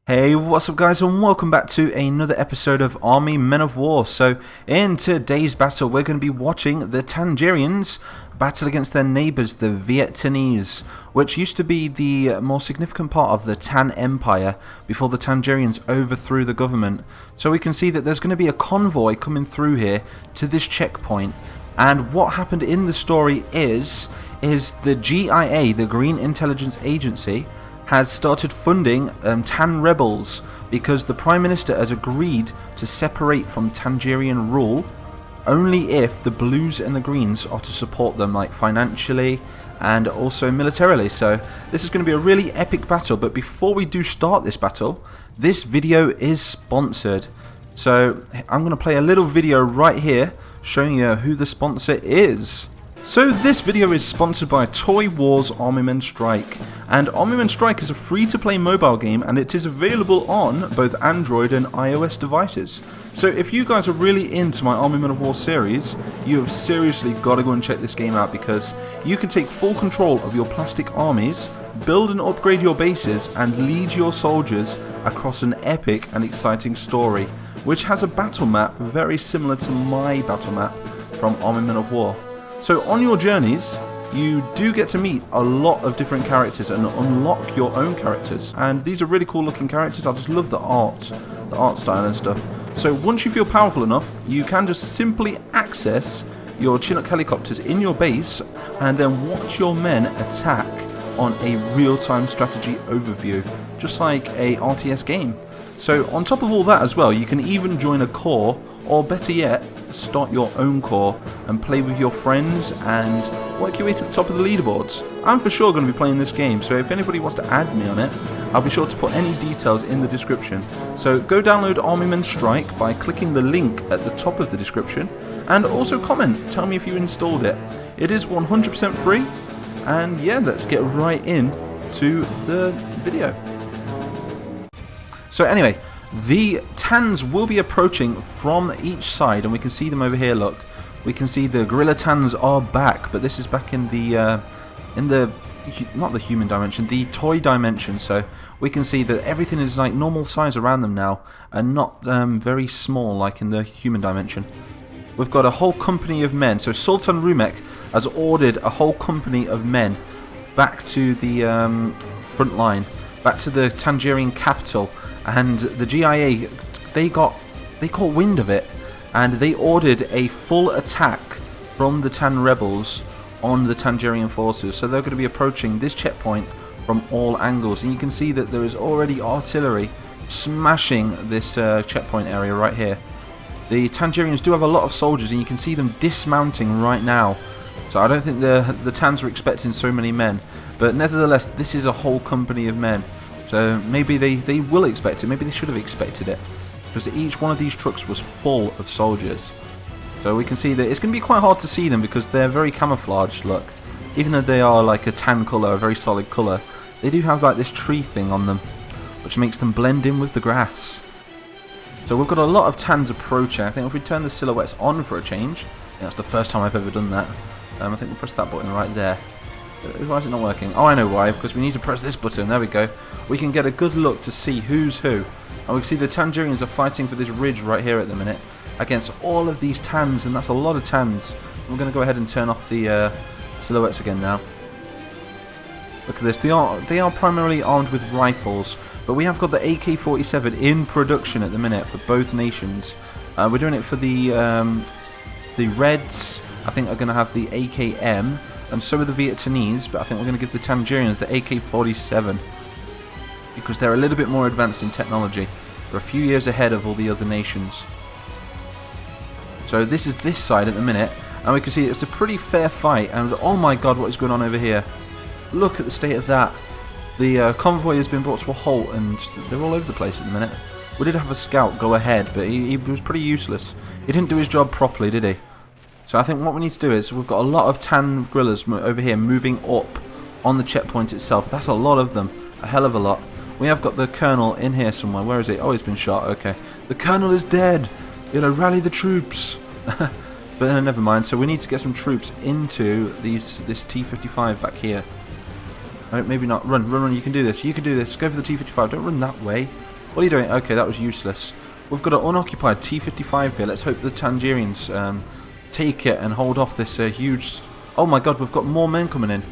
Hey, what's up guys, and welcome back to another episode of Army Men of War. So in today's battle we're going to be watching the Tangerians battle against their neighbours, the Vietnamese, which used to be the more significant part of the Tan Empire before the Tangerians overthrew the government. So we can see that there's going to be a convoy coming through here to this checkpoint, and what happened in the story is the GIA, the Green Intelligence Agency, has started funding Tan rebels because the Prime Minister has agreed to separate from Tangerian rule only if the Blues and the Greens are to support them, like financially and also militarily. So this is going to be a really epic battle, but before we do start this battle, this video is sponsored. So I'm going to play a little video right here showing you who the sponsor is. So this video is sponsored by Toy Wars Army Men Strike, and Army Men Strike is a free-to-play mobile game and it is available on both Android and iOS devices. So if you guys are really into my Army Men of War series, you have seriously got to go and check this game out, because you can take full control of your plastic armies, build and upgrade your bases, and lead your soldiers across an epic and exciting story, which has a battle map very similar to my battle map from Army Men of War. So on your journeys, you do get to meet a lot of different characters and unlock your own characters. And these are really cool looking characters. I just love the art style and stuff. So once you feel powerful enough, you can just simply access your Chinook helicopters in your base and then watch your men attack on a real-time strategy overview, just like a RTS game. So on top of all that as well, you can even join a corps, or better yet, start your own corps and play with your friends and work your way to the top of the leaderboards. I'm for sure going to be playing this game, so if anybody wants to add me on it, I'll be sure to put any details in the description. So go download Army Men Strike by clicking the link at the top of the description, and also comment, tell me if you installed it. It is 100% free, and yeah, let's get right in to the video. So anyway, the Tans will be approaching from each side, and we can see them over here. Look, we can see the Gorilla Tans are back, but this is back in the not the human dimension, the toy dimension. So we can see that everything is like normal size around them now, and not very small like in the human dimension. We've got a whole company of men. So Sultan Rumek has ordered a whole company of men back to the front line, back to the Tangerian capital. And the GIA, they caught wind of it, and they ordered a full attack from the Tan rebels on the Tangerian forces. So they're going to be approaching this checkpoint from all angles, and you can see that there is already artillery smashing this checkpoint area right here. The Tangerians do have a lot of soldiers, and you can see them dismounting right now. So I don't think the Tans are expecting so many men, but nevertheless, this is a whole company of men. So maybe they will expect it, maybe they should have expected it, because each one of these trucks was full of soldiers. So we can see that it's going to be quite hard to see them because they're very camouflaged, look. Even though they are like a tan colour, a very solid colour, they do have like this tree thing on them, which makes them blend in with the grass. So we've got a lot of Tans approaching. I think if we turn the silhouettes on for a change, that's the first time I've ever done that. I think we'll press that button right there. Why is it not working? Oh, I know why, because we need to press this button. There we go. We can get a good look to see who's who. And we can see the Tangerians are fighting for this ridge right here at the minute against all of these Tans, and that's a lot of Tans. We're going to go ahead and turn off the silhouettes again now. Look at this. They are primarily armed with rifles, but we have got the AK-47 in production at the minute for both nations. We're doing it for the Reds. I think are going to have the AKM. And so are the Vietnamese, but I think we're going to give the Tangerians the AK-47 because they're a little bit more advanced in technology. They're a few years ahead of all the other nations. So this is this side at the minute, and we can see it's a pretty fair fight. And oh my god, what is going on over here? Look at the state of that. The convoy has been brought to a halt, and they're all over the place at the minute. We did have a scout go ahead, but he was pretty useless. He didn't do his job properly, did he? So I think what we need to do is we've got a lot of Tan guerrillas over here moving up on the checkpoint itself. That's a lot of them, a hell of a lot. We have got the colonel in here somewhere. Where is he? Oh, he's been shot. Okay, the colonel is dead. You know, rally the troops. But never mind. So we need to get some troops into this T-55 back here. Right, maybe not. Run. You can do this. You can do this. Go for the T-55. Don't run that way. What are you doing? Okay, that was useless. We've got an unoccupied T-55 here. Let's hope the Tangerians take it and hold off this huge... Oh my god, we've got more men coming in.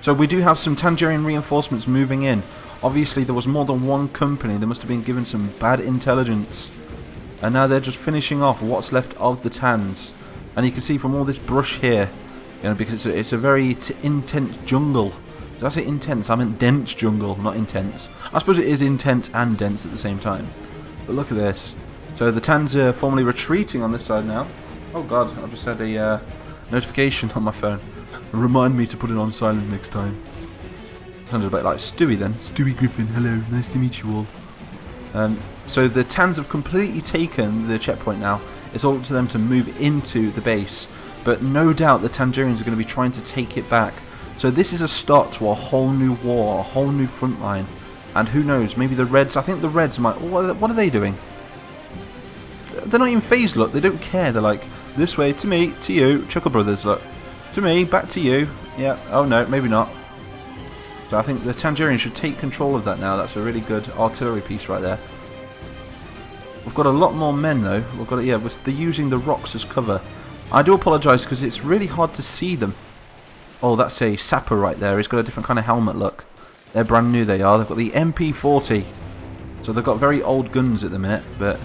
So we do have some Tangerian reinforcements moving in. Obviously, there was more than one company. They must have been given some bad intelligence. And now they're just finishing off what's left of the Tans. And you can see from all this brush here, you know, because it's a very intense jungle. Did I say intense? I meant dense jungle, not intense. I suppose it is intense and dense at the same time. But look at this. So the Tans are formally retreating on this side now. Oh god, I just had a notification on my phone. Remind me to put it on silent next time. Sounded a bit like Stewie then. Stewie Griffin, hello, nice to meet you all. So the Tans have completely taken the checkpoint now. It's all up to them to move into the base. But no doubt the Tangerians are going to be trying to take it back. So this is a start to a whole new war, a whole new front line. And who knows, maybe the Reds, I think the Reds might... What are they doing? They're not even phased, look. They don't care. They're like, this way, to me, to you. Chuckle Brothers, look. To me, back to you. Yeah, oh no, maybe not. So I think the Tangerians should take control of that now. That's a really good artillery piece right there. We've got a lot more men though. We've got, yeah, they're using the rocks as cover. I do apologise because it's really hard to see them. Oh, that's a sapper right there. He's got a different kind of helmet look. They're brand new, they are. They've got the MP40. So they've got very old guns at the minute, but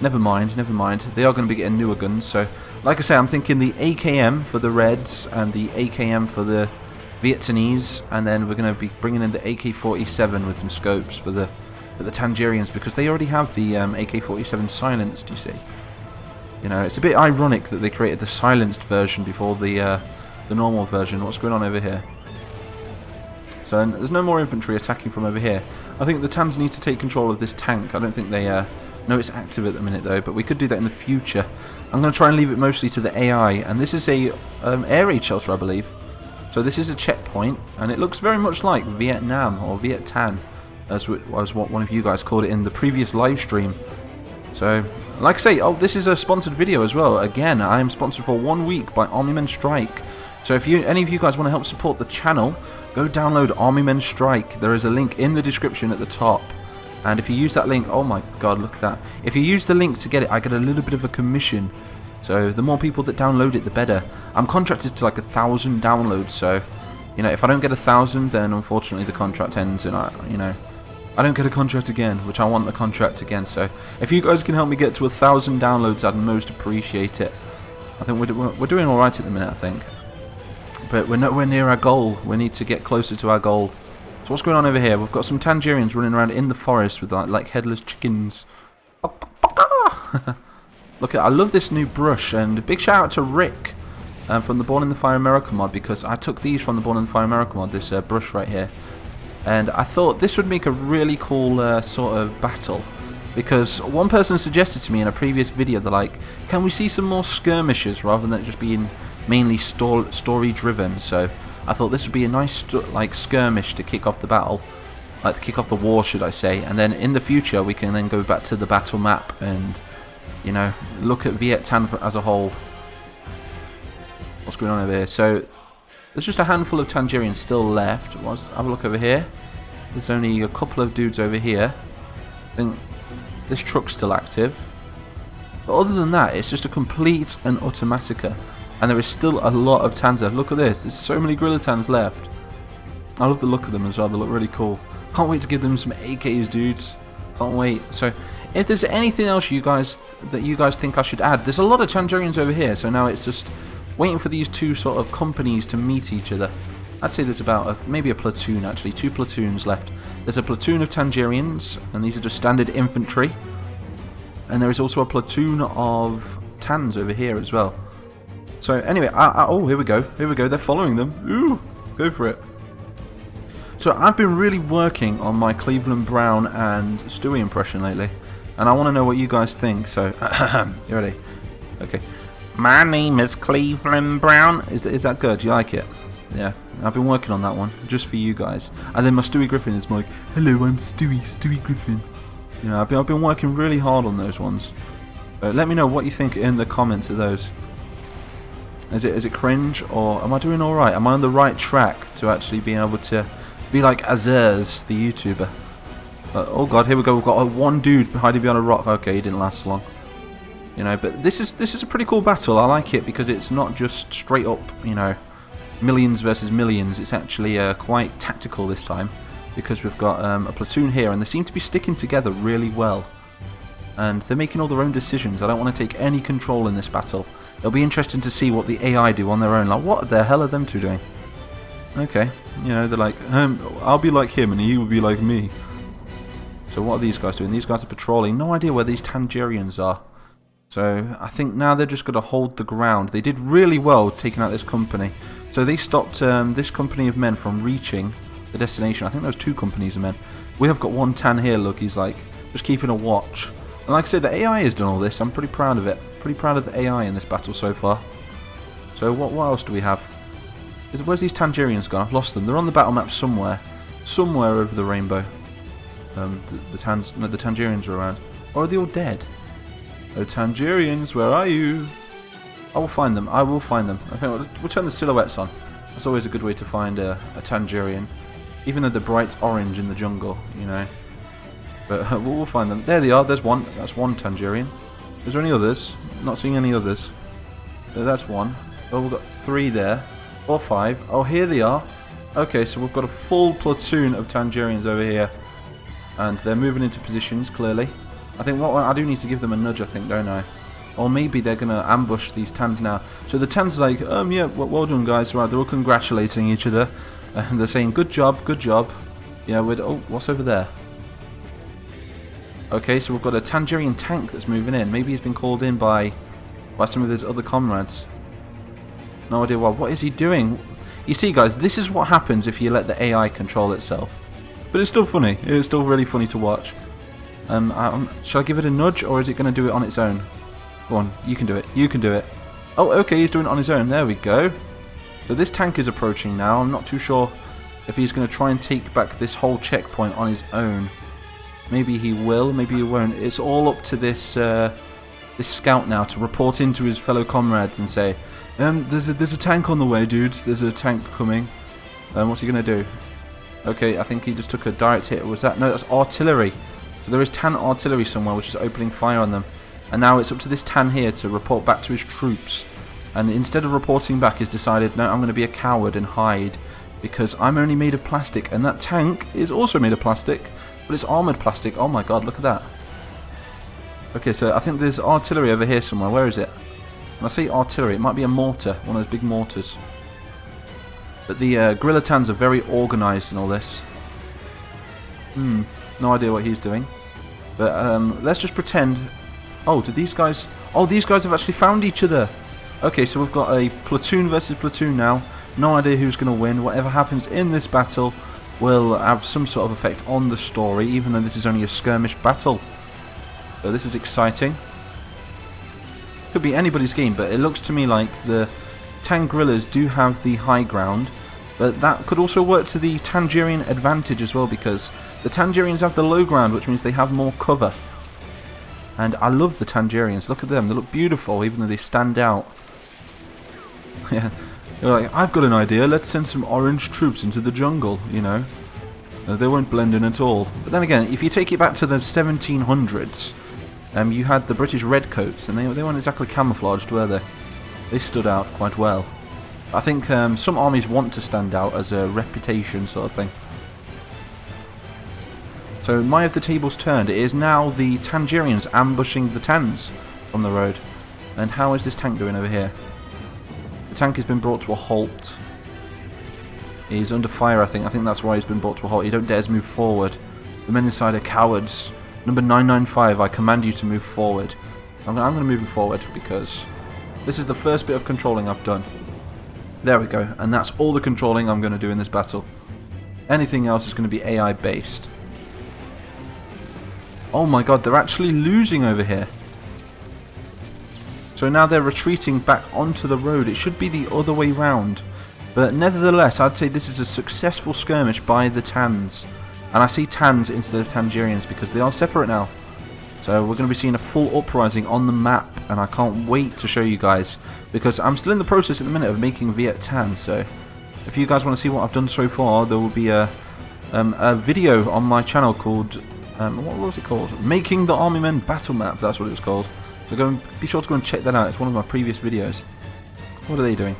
never mind, never mind. They are going to be getting newer guns. So, like I say, I'm thinking the AKM for the Reds and the AKM for the Vietnamese, and then we're going to be bringing in the AK-47 with some scopes for the Tangerians, because they already have the AK-47 silenced, you see. You know, it's a bit ironic that they created the silenced version before the normal version. What's going on over here? So there's no more infantry attacking from over here. I think the Tans need to take control of this tank. I don't think they know it's active at the minute though, but we could do that in the future. I'm going to try and leave it mostly to the AI, and this is a air raid shelter, I believe. So this is a checkpoint, and it looks very much like Vietnam or Viet Tan, as what one of you guys called it in the previous live stream. So, like I say, oh, this is a sponsored video as well. Again, I am sponsored for 1 week by Army Men Strike. So if any of you guys want to help support the channel, go download Army Men Strike. There is a link in the description at the top. And if you use that link, oh my god, look at that. If you use the link to get it, I get a little bit of a commission. So the more people that download it, the better. I'm contracted to like 1,000 downloads, so, you know, if I don't get 1,000, then unfortunately the contract ends, and I don't get a contract again, which I want the contract again. So if you guys can help me get to 1,000 downloads, I'd most appreciate it. I think we're doing all right at the minute, I think. But we're nowhere near our goal. We need to get closer to our goal. So what's going on over here? We've got some Tangerians running around in the forest with like headless chickens. Look at, I love this new brush, and a big shout out to Rick from the Born in the Fire America mod, because I took these from the Born in the Fire America mod, this brush right here. And I thought this would make a really cool sort of battle, because one person suggested to me in a previous video, they're like, can we see some more skirmishes rather than it just being mainly story driven? So I thought this would be a nice like skirmish to kick off the battle, like to kick off the war, should I say, and then in the future we can then go back to the battle map and, you know, look at Viet Tan as a whole. What's going on over here? So there's just a handful of Tangerians still left. Let's have a look over here. There's only a couple of dudes over here. I think this truck's still active. But other than that, it's just a complete and utter massacre. And there is still a lot of Tans left. Look at this. There's so many Gorilla Tans left. I love the look of them as well. They look really cool. Can't wait to give them some AKs, dudes. Can't wait. So if there's anything else you guys think I should add, there's a lot of Tangerians over here. So now it's just waiting for these two sort of companies to meet each other. I'd say there's about maybe a platoon, actually, 2 platoons left. There's a platoon of Tangerians, and these are just standard infantry. And there is also a platoon of Tans over here as well. So anyway, oh, here we go, they're following them. Ooh, go for it. So I've been really working on my Cleveland Brown and Stewie impression lately, and I want to know what you guys think, so, you ready? Okay. My name is Cleveland Brown. Is that good? You like it? Yeah, I've been working on that one, just for you guys. And then my Stewie Griffin is like, hello, I'm Stewie Griffin. You know, I've been working really hard on those ones. Let me know what you think in the comments of those. Is it cringe, or am I doing alright? Am I on the right track to actually being able to be like Azers, the YouTuber? Oh god, here we go. We've got one dude hiding behind a rock. Okay, he didn't last long. You know, but this is a pretty cool battle. I like it because it's not just straight up, you know, millions versus millions. It's actually quite tactical this time because we've got a platoon here, and they seem to be sticking together really well. And they're making all their own decisions. I don't want to take any control in this battle. It'll be interesting to see what the AI do on their own. Like, what the hell are them two doing? Okay, you know, they're like, I'll be like him and he will be like me. So what are these guys doing? These guys are patrolling. No idea where these Tangerians are. So I think now they're just going to hold the ground. They did really well taking out this company. So they stopped this company of men from reaching the destination. I think there was 2 companies of men. We have got one Tan here, look, he's like just keeping a watch. And like I said, the AI has done all this. I'm pretty proud of it. Pretty proud of the AI in this battle so far. So what else do we have? Where's these Tangerians gone? I've lost them. They're on the battle map somewhere. Somewhere over the rainbow. The Tangerians are around. Or are they all dead? Oh, Tangerians, where are you? I will find them. I will find them. I think we'll turn the silhouettes on. That's always a good way to find a Tangerian. Even though they're bright orange in the jungle, you know. But we'll find them. There they are. There's one. That's one Tangerian. Is there any others? Not seeing any others. So that's one. Oh, we've got 3 there. 4, 5. Oh, here they are. Okay, so we've got a full platoon of Tangerians over here. And they're moving into positions, clearly. I think I do need to give them a nudge, I think, don't I? Or maybe they're going to ambush these Tans now. So the Tans are like, yeah, well done, guys. Right, they're all congratulating each other. And they're saying, good job, good job. Yeah, oh, what's over there? Okay, so we've got a Tangerian tank that's moving in. Maybe he's been called in by some of his other comrades. No idea why. What is he doing? You see, guys, this is what happens if you let the AI control itself. But it's still funny. It's still really funny to watch. Shall I give it a nudge, or is it going to do it on its own? Go on, you can do it. You can do it. Oh, okay, he's doing it on his own. There we go. So this tank is approaching now. I'm not too sure if he's going to try and take back this whole checkpoint on his own. Maybe he will, maybe he won't. It's all up to this this scout now to report into his fellow comrades and say, there's a tank on the way, dudes. There's a tank coming. What's he going to do? Okay, I think he just took a direct hit. Was that? No, that's artillery. So there is Tan artillery somewhere which is opening fire on them. And now it's up to this Tan here to report back to his troops. And instead of reporting back, he's decided, no, I'm going to be a coward and hide. Because I'm only made of plastic. And that tank is also made of plastic. But it's armoured plastic. Oh my god, look at that. Okay, so I think there's artillery over here somewhere. Where is it? When I say artillery, it might be a mortar. One of those big mortars. But the Gorilla Tans are very organised in all this. No idea what he's doing. But let's just pretend... Oh, did these guys... Oh, these guys have actually found each other. Okay, so we've got a platoon versus platoon now. No idea who's going to win. Whatever happens in this battle will have some sort of effect on the story, even though this is only a skirmish battle. So this is exciting. Could be anybody's game, but it looks to me like the Tangrillas do have the high ground, but that could also work to the Tangerian advantage as well, because the Tangerians have the low ground, which means they have more cover. And I love the Tangerians. Look at them. They look beautiful, even though they stand out. Yeah. They're like, I've got an idea. Let's send some orange troops into the jungle, you know. They won't blend in at all. But then again, if you take it back to the 1700s, you had the British redcoats, and they weren't exactly camouflaged, were they? They stood out quite well. I think some armies want to stand out as a reputation sort of thing. So my of the tables turned. It is now the Tangerians ambushing the Tans on the road. And how is this tank doing over here? The tank has been brought to a halt. He's under fire, I think. I think that's why he's been brought to a halt. He don't dare to move forward. The men inside are cowards. Number 995, I command you to move forward. I'm going to move him forward because this is the first bit of controlling I've done. There we go. And that's all the controlling I'm going to do in this battle. Anything else is going to be AI based. Oh my god, they're actually losing over here. So now they're retreating back onto the road. It should be the other way round. But nevertheless, I'd say this is a successful skirmish by the Tans. And I see Tans instead of Tangerians because they are separate now. So we're going to be seeing a full uprising on the map. And I can't wait to show you guys. Because I'm still in the process at the minute of making Viet Tan. So if you guys want to see what I've done so far, there will be a video on my channel called What was it called? Making the Army Men Battle Map, that's what it was called. So be sure to go and check that out, it's one of my previous videos. What are they doing?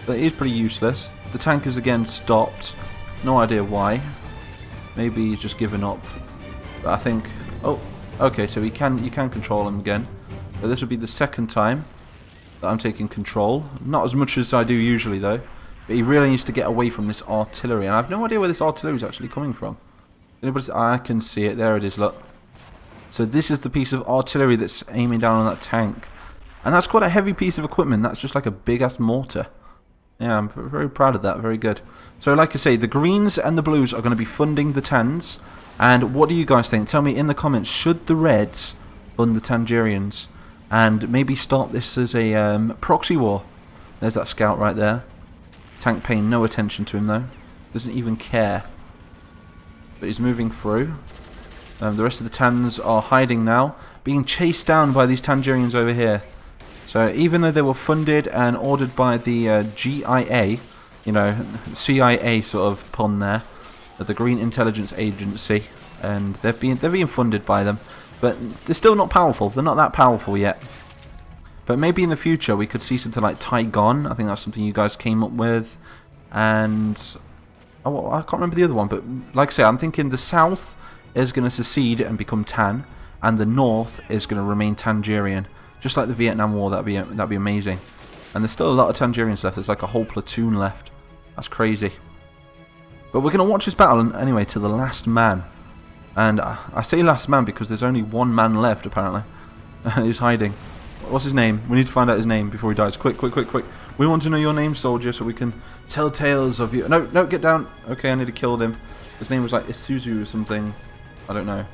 That is pretty useless. The tank is again stopped. No idea why. Maybe he's just given up. But I think... Oh, okay, so you can control him again. But this would be the second time that I'm taking control. Not as much as I do usually though. But he really needs to get away from this artillery. And I have no idea where this artillery is actually coming from. I can see it. There it is, look. So this is the piece of artillery that's aiming down on that tank. And that's quite a heavy piece of equipment. That's just like a big-ass mortar. Yeah, I'm very proud of that. Very good. So like I say, the greens and the blues are going to be funding the Tans. And what do you guys think? Tell me in the comments, should the reds fund the Tangerians? And maybe start this as a proxy war. There's that scout right there. Tank paying no attention to him though. Doesn't even care. But he's moving through. The rest of the Tans are hiding now, being chased down by these Tangerians over here. So even though they were funded and ordered by the GIA, you know, CIA sort of pun there, the Green Intelligence Agency, and they're being funded by them, but they're still not powerful. They're not that powerful yet. But maybe in the future we could see something like Taigon. I think that's something you guys came up with, and oh, I can't remember the other one. But like I say, I'm thinking the South is going to secede and become Tan, and the North is going to remain Tangerian, just like the Vietnam War. That'd be amazing. And there's still a lot of Tangerians left. There's like a whole platoon left. That's crazy. But we're going to watch this battle anyway to the last man. And I say last man because there's only one man left apparently. He's hiding. What's his name? We need to find out his name before he dies. Quick, quick, quick, quick. We want to know your name, soldier, so we can tell tales of you. No, no, get down. Okay, I need to kill him. His name was like Isuzu or something. I don't know.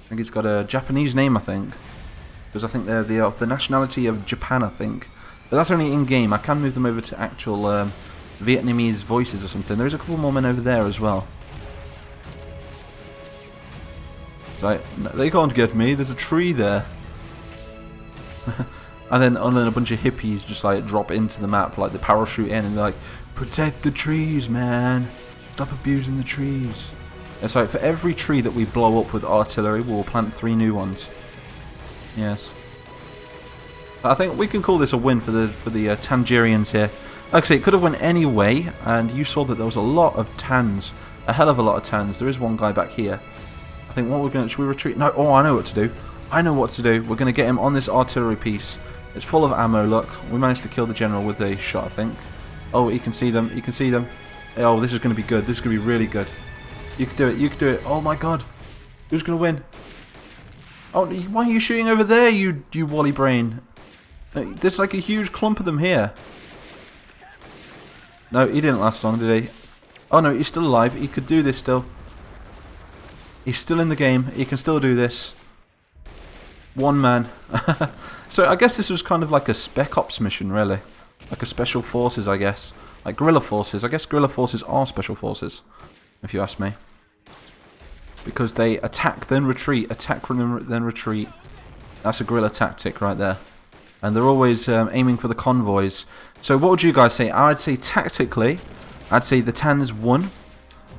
I think he's got a Japanese name, I think. Because I think they're of the nationality of Japan, I think. But that's only in-game. I can move them over to actual Vietnamese voices or something. There's a couple more men over there as well. It's like, no, they can't get me. There's a tree there. and then a bunch of hippies just like drop into the map, like the parachute in, and they're like, protect the trees, man. Stop abusing the trees. It's like for every tree that we blow up with artillery, we'll plant 3 new ones. Yes. I think we can call this a win for the Tangerians here. Like I say, it could have went any way, and you saw that there was a lot of Tans. A hell of a lot of Tans. There is one guy back here. I think what we're going to... Should we retreat? No, oh, I know what to do. I know what to do. We're going to get him on this artillery piece. It's full of ammo, look. We managed to kill the general with a shot, I think. Oh, you can see them. You can see them. Oh, this is going to be good. This is going to be really good. You can do it. You can do it. Oh, my God. Who's going to win? Oh, why are you shooting over there, you wally brain? There's like a huge clump of them here. No, he didn't last long, did he? Oh, no, he's still alive. He could do this still. He's still in the game. He can still do this. One man. So I guess this was kind of like a Spec Ops mission, really. Like a Special Forces, I guess. Like Guerrilla Forces. I guess Guerrilla Forces are Special Forces, if you ask me. Because they attack, then retreat. Attack, then retreat. That's a guerrilla tactic right there. And they're always aiming for the convoys. So what would you guys say? I'd say tactically, I'd say the Tans won.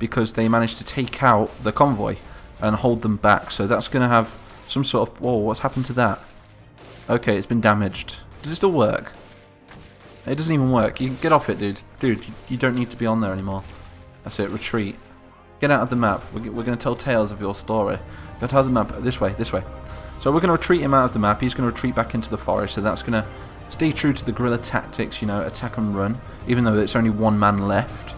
Because they managed to take out the convoy and hold them back. So that's going to have some sort of... Whoa, what's happened to that? Okay, it's been damaged. Does it still work? It doesn't even work. You can get off it, dude. Dude, you don't need to be on there anymore. That's it, retreat. Get out of the map. We're going to tell tales of your story. Go to the map. This way, this way. So we're going to retreat him out of the map. He's going to retreat back into the forest. So that's going to stay true to the guerrilla tactics, you know, attack and run. Even though it's only one man left.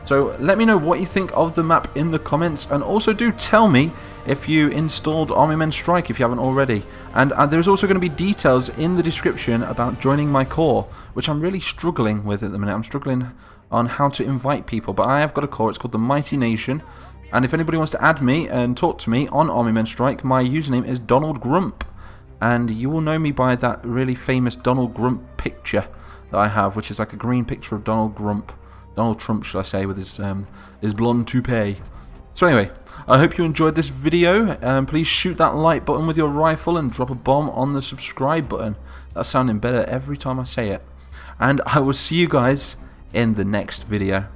So let me know what you think of the map in the comments. And also do tell me if you installed Army Men Strike if you haven't already. And there's also going to be details in the description about joining my corps, which I'm really struggling with at the minute. I'm struggling on how to invite people, but I have got a corps. It's called the Mighty Nation. And if anybody wants to add me and talk to me on Army Men Strike, my username is Donald Grump. And you will know me by that really famous Donald Grump picture that I have, which is like a green picture of Donald Grump. Donald Trump, shall I say, with his blonde toupee. So anyway, I hope you enjoyed this video. Please shoot that like button with your rifle and drop a bomb on the subscribe button. That's sounding better every time I say it. And I will see you guys in the next video.